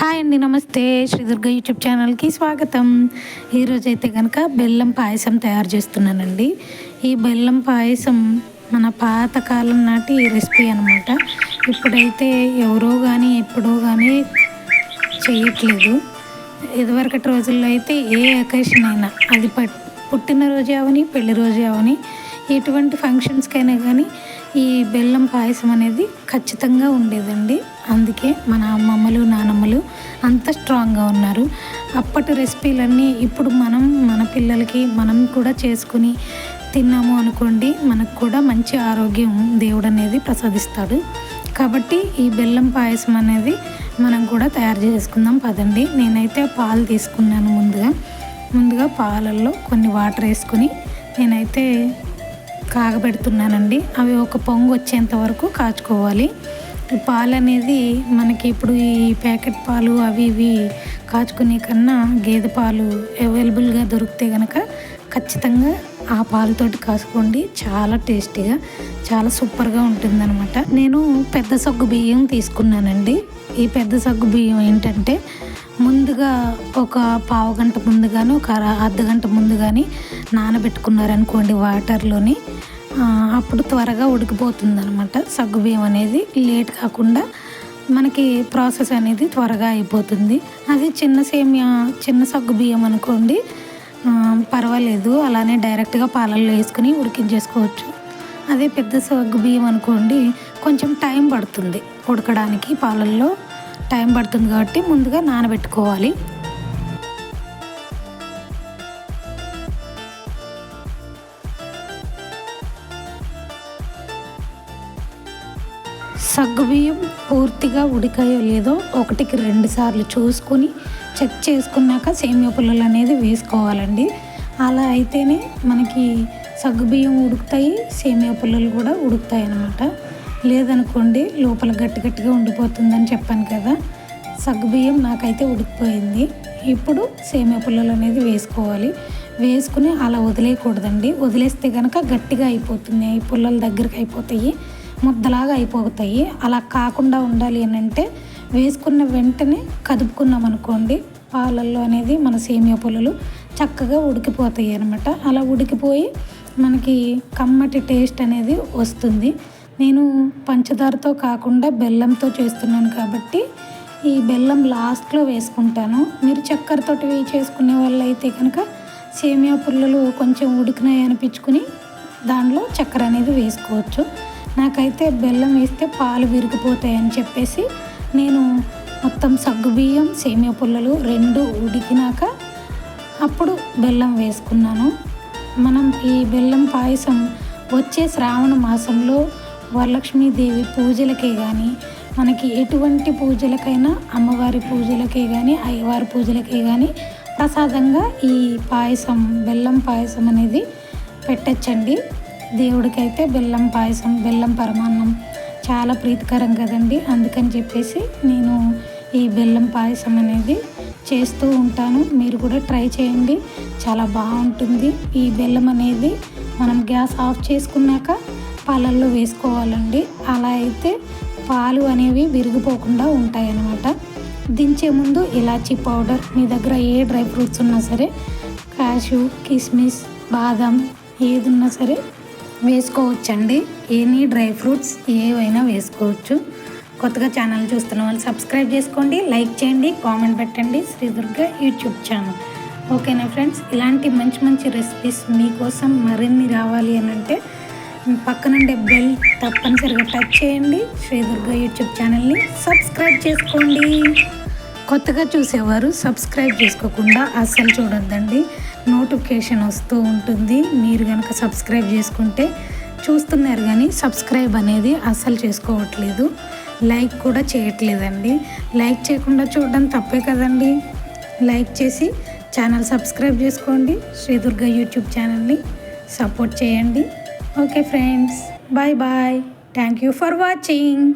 Hi అండి, నమస్తే. Shri Durga YouTube ఛానల్కి స్వాగతం. ఈరోజైతే కనుక బెల్లం పాయసం తయారు చేస్తున్నానండి. ఈ బెల్లం పాయసం మన పాతకాలం నాటి రెసిపీ అనమాట. ఇప్పుడైతే ఎవరో కానీ ఎప్పుడో కానీ చేయట్లేదు. ఇదివరకటి రోజుల్లో అయితే ఏ అకేషన్ అయినా, అది పుట్టినరోజు అవని, పెళ్లి రోజు అవని, ఎటువంటి ఫంక్షన్స్కైనా కానీ ఈ బెల్లం పాయసం అనేది ఖచ్చితంగా ఉండేదండి. అందుకే మన అమ్మమ్మలు, నానమ్మలు అంత స్ట్రాంగ్గా ఉన్నారు. అప్పటి రెసిపీలన్నీ ఇప్పుడు మన పిల్లలకి మనం కూడా చేసుకుని తిన్నాము అనుకోండి, మనకు కూడా మంచి ఆరోగ్యం దేవుడు అనేది ప్రసాదిస్తాడు. కాబట్టి ఈ బెల్లం పాయసం అనేది మనం కూడా తయారు చేసుకుందాం పదండి. నేనైతే పాలు తీసుకున్నాను. ముందుగా పాలల్లో కొన్ని వాటర్ వేసుకుని నేనైతే కాగబెడుతున్నానండి. అవి ఒక పొంగు వచ్చేంత వరకు కాచుకోవాలి. ఈ పాలు అనేది మనకి ఇప్పుడు ఈ ప్యాకెట్ పాలు అవి ఇవి కాచుకునే కన్నా గేదె పాలు అవైలబుల్గా దొరికితే కనుక ఖచ్చితంగా ఆ పాలతోటి కాసుకోండి. చాలా టేస్టీగా, చాలా సూపర్గా ఉంటుందన్నమాట. నేను పెద్ద సగ్గు బియ్యం తీసుకున్నానండి. ఈ పెద్ద సగ్గు బియ్యం ఏంటంటే ముందుగా ఒక పావు గంట ముందు కానీ ఒక అర్ధ గంట ముందు కానీ నానబెట్టుకున్నారనుకోండి వాటర్లోని, అప్పుడు త్వరగా ఉడికిపోతుంది అనమాట. సగ్గుబియ్యం అనేది లేట్ కాకుండా మనకి ప్రాసెస్ అనేది త్వరగా అయిపోతుంది. అది చిన్న సగ్గుబియ్యం అనుకోండి, పర్వాలేదు, అలానే డైరెక్ట్గా పాలల్లో వేసుకుని ఉడికించేసుకోవచ్చు. అదే పెద్ద సగ్గుబియ్యం అనుకోండి, కొంచెం టైం పడుతుంది ఉడకడానికి, పాలల్లో టైం పడుతుంది కాబట్టి ముందుగా నానబెట్టుకోవాలి. సగ్గుబియ్యం పూర్తిగా ఉడికాయో లేదో 1-2 సార్లు చూసుకొని చెక్ చేసుకున్నాక సేమియా పుల్లలు అనేది వేసుకోవాలండి. అలా అయితేనే మనకి సగ్గుబియ్యం ఉడుకుతాయి, సేమియా పుల్లలు కూడా ఉడుకుతాయి అన్నమాట. లేదనుకోండి లోపల గట్టిగా ఉండిపోతుందని చెప్పాను కదా. సగ్గుబియ్యం నాకైతే ఉడికిపోయింది. ఇప్పుడు సేమియా పుల్లలు అనేది వేసుకోవాలి. వేసుకుని అలా వదిలేయకూడదండి. వదిలేస్తే కనుక గట్టిగా అయిపోతుంది, ఈ పుల్లలు దగ్గరికి అయిపోతాయి, ముద్దలాగా అయిపోతాయి. అలా కాకుండా ఉండాలి అని అంటే వేసుకున్న వెంటనే కదుపుకున్నాం అనుకోండి, పాలల్లో అనేది మన సేమియా పుల్లలు చక్కగా ఉడికిపోతాయి అన్నమాట. అలా ఉడికిపోయి మనకి కమ్మటి టేస్ట్ అనేది వస్తుంది. నేను పంచదారతో కాకుండా బెల్లంతో చేస్తున్నాను కాబట్టి ఈ బెల్లం లాస్ట్లో వేసుకుంటాను. మీరు చక్కెరతోటి చేసుకునే వాళ్ళు అయితే కనుక సేమియా పుల్లలు కొంచెం ఉడికినాయి అనిపించుకుని దాంట్లో చక్కెర అనేది వేసుకోవచ్చు. నాకైతే బెల్లం వేస్తే పాలు విరిగిపోతాయి అని చెప్పేసి నేను మొత్తం సగ్గుబియ్యం, సేమియా పుల్లలు 2 ఉడికినాక అప్పుడు బెల్లం వేసుకున్నాను. మనం ఈ బెల్లం పాయసం వచ్చే శ్రావణ మాసంలో వరలక్ష్మీదేవి పూజలకే కానీ, మనకి ఎటువంటి పూజలకైనా, అమ్మవారి పూజలకే కానీ, అయ్యవారి పూజలకే కానీ ప్రసాదంగా ఈ పాయసం, బెల్లం పాయసం అనేది పెట్టచ్చండి. దేవుడికైతే బెల్లం పాయసం, బెల్లం పరమాన్నం చాలా ప్రీతికరం కదండి. అందుకని చెప్పేసి నేను ఈ బెల్లం పాయసం అనేది చేస్తూ ఉంటాను. మీరు కూడా ట్రై చేయండి, చాలా బాగుంటుంది. ఈ బెల్లం అనేది మనం గ్యాస్ ఆఫ్ చేసుకున్నాక పాలల్లో వేసుకోవాలండి. అలా అయితే పాలు అనేవి విరిగిపోకుండా ఉంటాయి అన్నమాట. దించే ముందు ఇలాచీ పౌడర్, మీ దగ్గర ఏ డ్రై ఫ్రూట్స్ ఉన్నా సరే, కాషు, కిస్మిస్, బాదం ఏది ఉన్నా సరే వేసుకోవచ్చండి. ఎనీ డ్రై ఫ్రూట్స్ ఏవైనా వేసుకోవచ్చు. కొత్తగా ఛానల్ చూస్తున్న వాళ్ళు సబ్స్క్రైబ్ చేసుకోండి, లైక్ చేయండి, కామెంట్ పెట్టండి. Shri Durga YouTube channel. ఓకేనా ఫ్రెండ్స్, ఇలాంటి మంచి రెసిపీస్ మీకోసం మరిన్ని రావాలి అని అంటే పక్కనుండే బెల్ తప్పనిసరిగా టచ్ చేయండి. శ్రీ దుర్గా యూట్యూబ్ ఛానల్ని సబ్స్క్రైబ్ చేసుకోండి. కొత్తగా చూసేవారు సబ్స్క్రైబ్ చేసుకోకుండా అస్సలు చూడొద్దండి, నోటిఫికేషన్ వస్తూ ఉంటుంది. మీరు కనుక సబ్స్క్రైబ్ చేసుకుంటే చూస్తున్నారు కానీ సబ్స్క్రైబ్ అనేది అస్సలు చేసుకోవట్లేదు, లైక్ కూడా చేయట్లేదండి. లైక్ చేయకుండా చూడడం తప్పే కదండి. లైక్ చేసి ఛానల్ సబ్స్క్రైబ్ చేసుకోండి. శ్రీ దుర్గా యూట్యూబ్ ఛానల్ని సపోర్ట్ చేయండి. Okay friends, bye. Thank you for watching.